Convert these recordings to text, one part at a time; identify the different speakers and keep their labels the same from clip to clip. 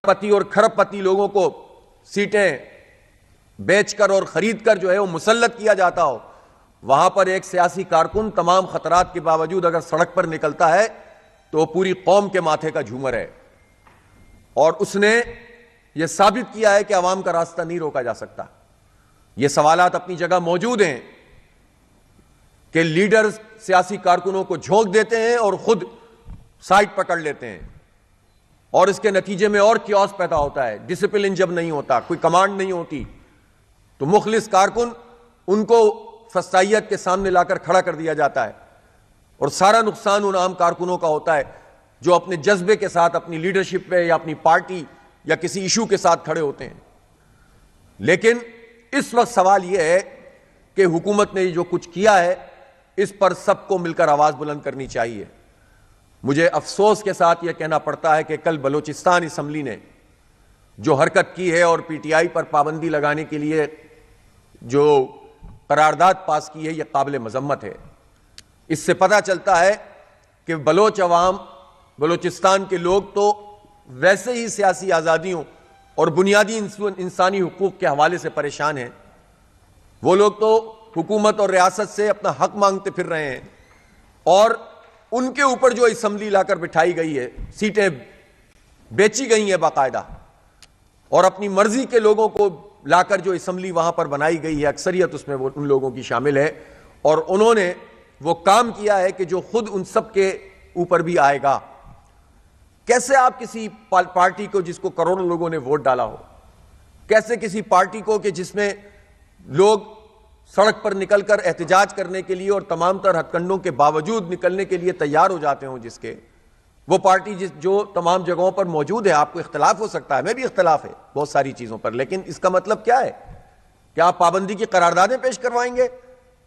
Speaker 1: پتی اور کھرب پتی لوگوں کو سیٹیں بیچ کر اور خرید کر جو ہے وہ مسلط کیا جاتا ہو، وہاں پر ایک سیاسی کارکن تمام خطرات کے باوجود اگر سڑک پر نکلتا ہے تو وہ پوری قوم کے ماتھے کا جھومر ہے، اور اس نے یہ ثابت کیا ہے کہ عوام کا راستہ نہیں روکا جا سکتا۔ یہ سوالات اپنی جگہ موجود ہیں کہ لیڈرز سیاسی کارکنوں کو جھونک دیتے ہیں اور خود سائٹ پکڑ لیتے ہیں، اور اس کے نتیجے میں اور کیوس پیدا ہوتا ہے۔ ڈسپلن جب نہیں ہوتا، کوئی کمانڈ نہیں ہوتی، تو مخلص کارکن ان کو فسطائیت کے سامنے لا کر کھڑا کر دیا جاتا ہے، اور سارا نقصان ان عام کارکنوں کا ہوتا ہے جو اپنے جذبے کے ساتھ اپنی لیڈرشپ پہ یا اپنی پارٹی یا کسی ایشو کے ساتھ کھڑے ہوتے ہیں۔ لیکن اس وقت سوال یہ ہے کہ حکومت نے جو کچھ کیا ہے اس پر سب کو مل کر آواز بلند کرنی چاہیے۔ مجھے افسوس کے ساتھ یہ کہنا پڑتا ہے کہ کل بلوچستان اسمبلی نے جو حرکت کی ہے اور پی ٹی آئی پر پابندی لگانے کے لیے جو قرارداد پاس کی ہے، یہ قابل مذمت ہے۔ اس سے پتہ چلتا ہے کہ بلوچ عوام، بلوچستان کے لوگ تو ویسے ہی سیاسی آزادیوں اور بنیادی انسانی حقوق کے حوالے سے پریشان ہیں، وہ لوگ تو حکومت اور ریاست سے اپنا حق مانگتے پھر رہے ہیں، اور ان کے اوپر جو اسمبلی لا کر بٹھائی گئی ہے، سیٹیں بیچی گئی ہیں باقاعدہ، اور اپنی مرضی کے لوگوں کو لا کر جو اسمبلی وہاں پر بنائی گئی ہے، اکثریت اس میں وہ ان لوگوں کی شامل ہے، اور انہوں نے وہ کام کیا ہے کہ جو خود ان سب کے اوپر بھی آئے گا۔ کیسے آپ کسی پارٹی کو جس کو کروڑوں لوگوں نے ووٹ ڈالا ہو، کیسے کسی پارٹی کو کہ جس میں لوگ سڑک پر نکل کر احتجاج کرنے کے لیے اور تمام تر ہتھ کنڈوں کے باوجود نکلنے کے لیے تیار ہو جاتے ہوں، جس کے وہ پارٹی جو تمام جگہوں پر موجود ہے، آپ کو اختلاف ہو سکتا ہے، میں بھی اختلاف ہے بہت ساری چیزوں پر، لیکن اس کا مطلب کیا ہے؟ کیا آپ پابندی کی قراردادیں پیش کروائیں گے؟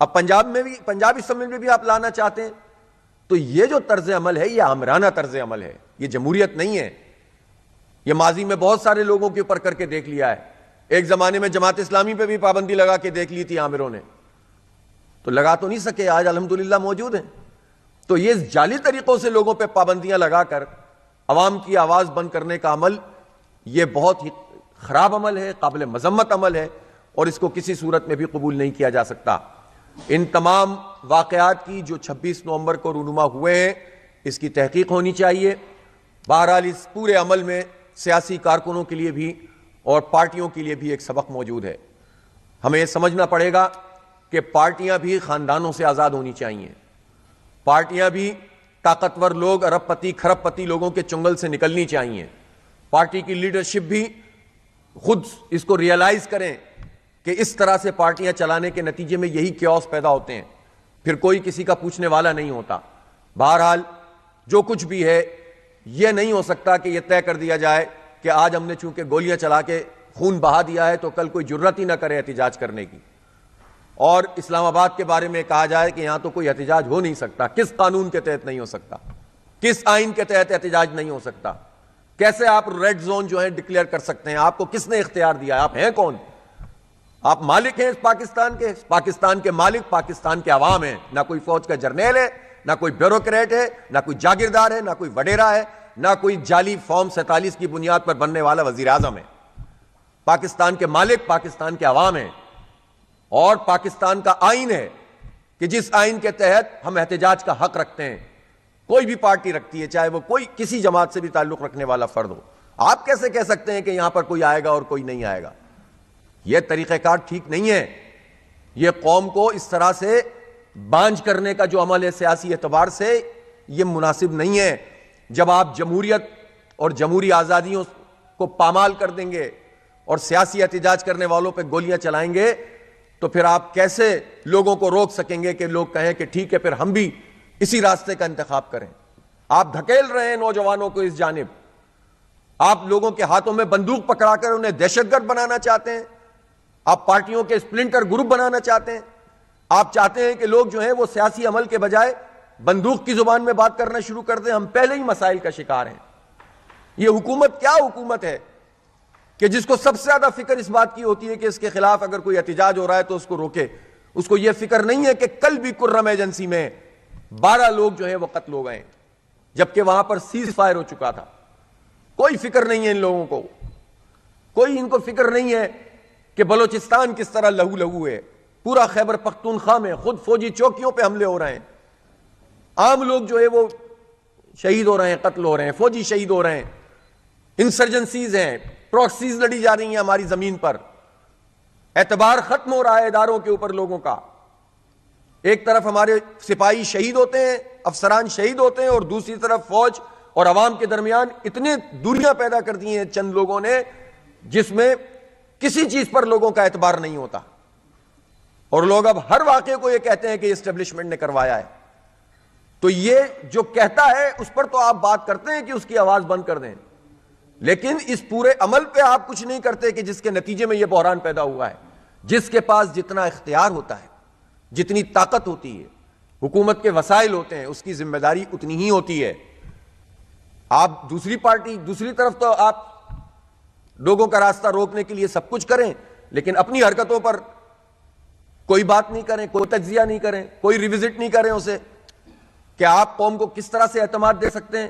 Speaker 1: اب پنجاب اسمبلی میں بھی آپ لانا چاہتے ہیں؟ تو یہ جو طرز عمل ہے یہ آمرانہ طرز عمل ہے، یہ جمہوریت نہیں ہے۔ یہ ماضی میں بہت سارے لوگوں کے اوپر کر کے دیکھ لیا ہے۔ ایک زمانے میں جماعت اسلامی پہ بھی پابندی لگا کے دیکھ لی تھی عامروں نے، تو لگا تو نہیں سکے، آج الحمدللہ موجود ہیں۔ تو یہ جعلی طریقوں سے لوگوں پہ پابندیاں لگا کر عوام کی آواز بند کرنے کا عمل، یہ بہت ہی خراب عمل ہے، قابل مذمت عمل ہے، اور اس کو کسی صورت میں بھی قبول نہیں کیا جا سکتا۔ ان تمام واقعات کی جو 26 نومبر کو رونما ہوئے ہیں، اس کی تحقیق ہونی چاہیے۔ بہرحال اس پورے عمل میں سیاسی کارکنوں کے لیے بھی اور پارٹیوں کے لیے بھی ایک سبق موجود ہے۔ ہمیں یہ سمجھنا پڑے گا کہ پارٹیاں بھی خاندانوں سے آزاد ہونی چاہیے، پارٹیاں بھی طاقتور لوگ، ارب پتی کھرب پتی لوگوں کے چنگل سے نکلنی چاہیے۔ پارٹی کی لیڈرشپ بھی خود اس کو ریئلائز کریں کہ اس طرح سے پارٹیاں چلانے کے نتیجے میں یہی کیوس پیدا ہوتے ہیں، پھر کوئی کسی کا پوچھنے والا نہیں ہوتا۔ بہرحال جو کچھ بھی ہے، یہ نہیں ہو سکتا کہ یہ طے کر دیا جائے کہ آج ہم نے چونکہ گولیاں چلا کے خون بہا دیا ہے تو کل کوئی جرات ہی نہ کرے احتجاج کرنے کی، اور اسلام آباد کے بارے میں کہا جائے کہ یہاں تو کوئی احتجاج ہو نہیں سکتا۔ کس قانون کے تحت نہیں ہو سکتا؟ کس آئین کے تحت احتجاج نہیں ہو سکتا؟ کیسے آپ ریڈ زون جو ہے ڈکلیئر کر سکتے ہیں؟ آپ کو کس نے اختیار دیا ہے؟ آپ ہیں کون؟ آپ مالک ہیں اس پاکستان کے مالک پاکستان کے عوام ہیں، نہ کوئی فوج کا جرنیل ہے، نہ کوئی بیوروکریٹ ہے، نہ کوئی جاگیردار ہے، نہ کوئی وڈیرا ہے، نہ کوئی جعلی فارم 47 کی بنیاد پر بننے والا وزیر اعظم ہے۔ پاکستان کے مالک پاکستان کے عوام ہیں، اور پاکستان کا آئین ہے کہ جس آئین کے تحت ہم احتجاج کا حق رکھتے ہیں، کوئی بھی پارٹی رکھتی ہے، چاہے وہ کوئی کسی جماعت سے بھی تعلق رکھنے والا فرد ہو۔ آپ کیسے کہہ سکتے ہیں کہ یہاں پر کوئی آئے گا اور کوئی نہیں آئے گا؟ یہ طریقہ کار ٹھیک نہیں ہے۔ یہ قوم کو اس طرح سے بانجھ کرنے کا جو عمل ہے سیاسی اعتبار سے، یہ مناسب نہیں ہے۔ جب آپ جمہوریت اور جمہوری آزادیوں کو پامال کر دیں گے اور سیاسی احتجاج کرنے والوں پہ گولیاں چلائیں گے، تو پھر آپ کیسے لوگوں کو روک سکیں گے کہ لوگ کہیں کہ ٹھیک ہے پھر ہم بھی اسی راستے کا انتخاب کریں؟ آپ دھکیل رہے ہیں نوجوانوں کو اس جانب، آپ لوگوں کے ہاتھوں میں بندوق پکڑا کر انہیں دہشت گرد بنانا چاہتے ہیں، آپ پارٹیوں کے اسپلنٹر گروپ بنانا چاہتے ہیں، آپ چاہتے ہیں کہ لوگ جو ہیں وہ سیاسی عمل کے بجائے بندوق کی زبان میں بات کرنا شروع کر دیں۔ ہم پہلے ہی مسائل کا شکار ہیں۔ یہ حکومت کیا حکومت ہے کہ جس کو سب سے زیادہ فکر اس بات کی ہوتی ہے کہ اس کے خلاف اگر کوئی احتجاج ہو رہا ہے تو اس کو روکے؟ اس کو یہ فکر نہیں ہے کہ کل بھی کرم ایجنسی میں 12 لوگ جو ہیں وہ قتل ہو گئے، جبکہ وہاں پر سیز فائر ہو چکا تھا۔ کوئی فکر نہیں ہے ان لوگوں کو، کوئی ان کو فکر نہیں ہے کہ بلوچستان کس طرح لہو لہو ہے، پورا خیبر پختونخوا میں خود فوجی چوکیوں پہ حملے ہو رہے ہیں، عام لوگ جو ہے وہ شہید ہو رہے ہیں، قتل ہو رہے ہیں، فوجی شہید ہو رہے ہیں، انسرجنسیز ہیں، پروکسیز لڑی جا رہی ہیں ہماری زمین پر، اعتبار ختم ہو رہا ہے اداروں کے اوپر لوگوں کا۔ ایک طرف ہمارے سپاہی شہید ہوتے ہیں، افسران شہید ہوتے ہیں، اور دوسری طرف فوج اور عوام کے درمیان اتنے دوریاں پیدا کر دی ہیں چند لوگوں نے جس میں کسی چیز پر لوگوں کا اعتبار نہیں ہوتا، اور لوگ اب ہر واقعے کو یہ کہتے ہیں کہ یہ اسٹیبلشمنٹ نے کروایا ہے۔ تو یہ جو کہتا ہے اس پر تو آپ بات کرتے ہیں کہ اس کی آواز بند کر دیں، لیکن اس پورے عمل پہ آپ کچھ نہیں کرتے کہ جس کے نتیجے میں یہ بحران پیدا ہوا ہے۔ جس کے پاس جتنا اختیار ہوتا ہے، جتنی طاقت ہوتی ہے، حکومت کے وسائل ہوتے ہیں، اس کی ذمہ داری اتنی ہی ہوتی ہے۔ آپ دوسری پارٹی دوسری طرف تو آپ لوگوں کا راستہ روکنے کے لیے سب کچھ کریں، لیکن اپنی حرکتوں پر کوئی بات نہیں کریں، کوئی تجزیہ نہیں کریں، کوئی ریوزٹ نہیں کریں اسے کہ آپ قوم کو کس طرح سے اعتماد دے سکتے ہیں۔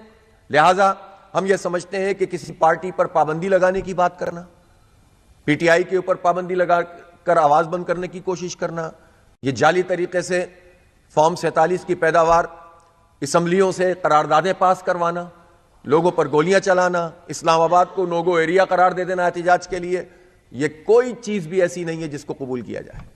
Speaker 1: لہٰذا ہم یہ سمجھتے ہیں کہ کسی پارٹی پر پابندی لگانے کی بات کرنا، پی ٹی آئی کے اوپر پابندی لگا کر آواز بند کرنے کی کوشش کرنا، یہ جعلی طریقے سے فارم 47 کی پیداوار اسمبلیوں سے قراردادیں پاس کروانا، لوگوں پر گولیاں چلانا، اسلام آباد کو نو گو ایریا قرار دے دینا احتجاج کے لیے، یہ کوئی چیز بھی ایسی نہیں ہے جس کو قبول کیا جائے۔